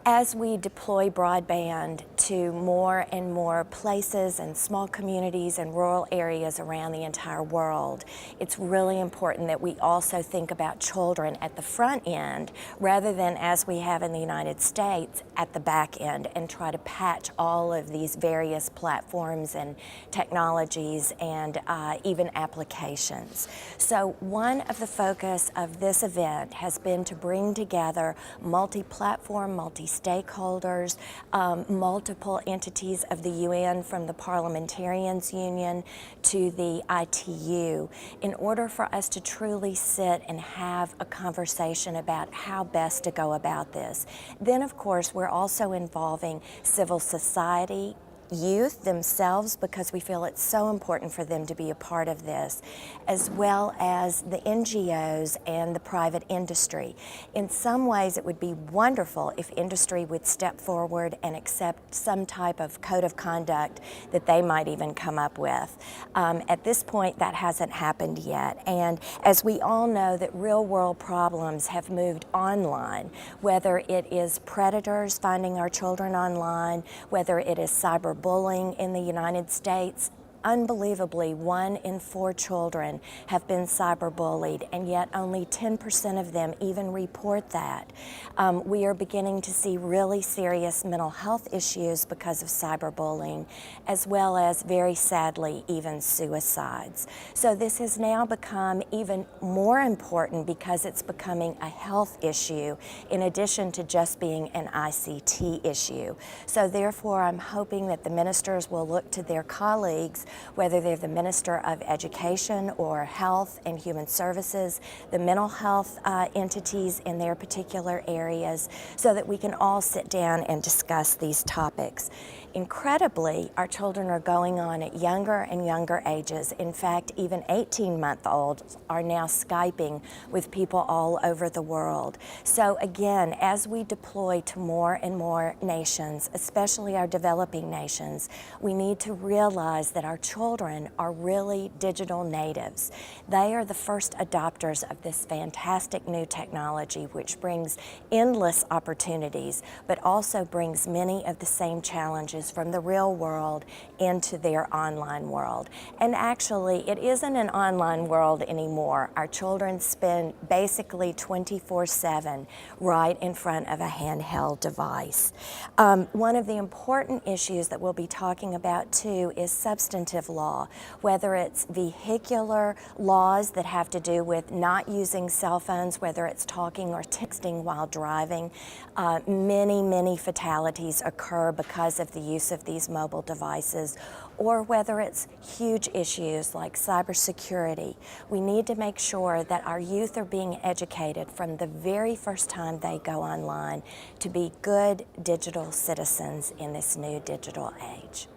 As we deploy broadband to more and more places and small communities and rural areas around the entire world, it's really important that we also think about children at the front end rather than, as we have in the United States, at the back end, and try to patch all of these various platforms and technologies and even applications. So one of the focus of this event has been to bring together multi-platform, multi-stakeholders, multiple entities of the UN, from the Parliamentarians Union to the ITU, in order for us to truly sit and have a conversation about how best to go about this. Then, of course, we're also involving civil society, youth themselves, because we feel it's so important for them to be a part of this, as well as the NGOs and the private industry. In some ways, it would be wonderful if industry would step forward and accept some type of code of conduct that they might even come up with. At this point, that hasn't happened yet, and as we all know, that real-world problems have moved online, whether it is predators finding our children online, whether it is cyberbullying in the United States. Unbelievably, 1 in 4 children have been cyberbullied, and yet only 10% of them even report that. We are beginning to see really serious mental health issues because of cyberbullying, as well as, very sadly, even suicides. So this has now become even more important because it's becoming a health issue in addition to just being an ICT issue. So therefore, I'm hoping that the ministers will look to their colleagues, whether they're the Minister of Education or Health and Human Services, the mental health entities in their particular areas, so that we can all sit down and discuss these topics. Incredibly, our children are going on at younger and younger ages. In fact, even 18-month-olds are now Skyping with people all over the world. So again, as we deploy to more and more nations, especially our developing nations, we need to realize that our children are really digital natives. They are the first adopters of this fantastic new technology, which brings endless opportunities, but also brings many of the same challenges from the real world into their online world. And actually, it isn't an online world anymore. Our children spend basically 24/7 right in front of a handheld device. One of the important issues that we'll be talking about too is substantive law, whether it's vehicular laws that have to do with not using cell phones, whether it's talking or texting while driving. Many fatalities occur because of the use of these mobile devices, or whether it's huge issues like cybersecurity. We need to make sure that our youth are being educated from the very first time they go online to be good digital citizens in this new digital age.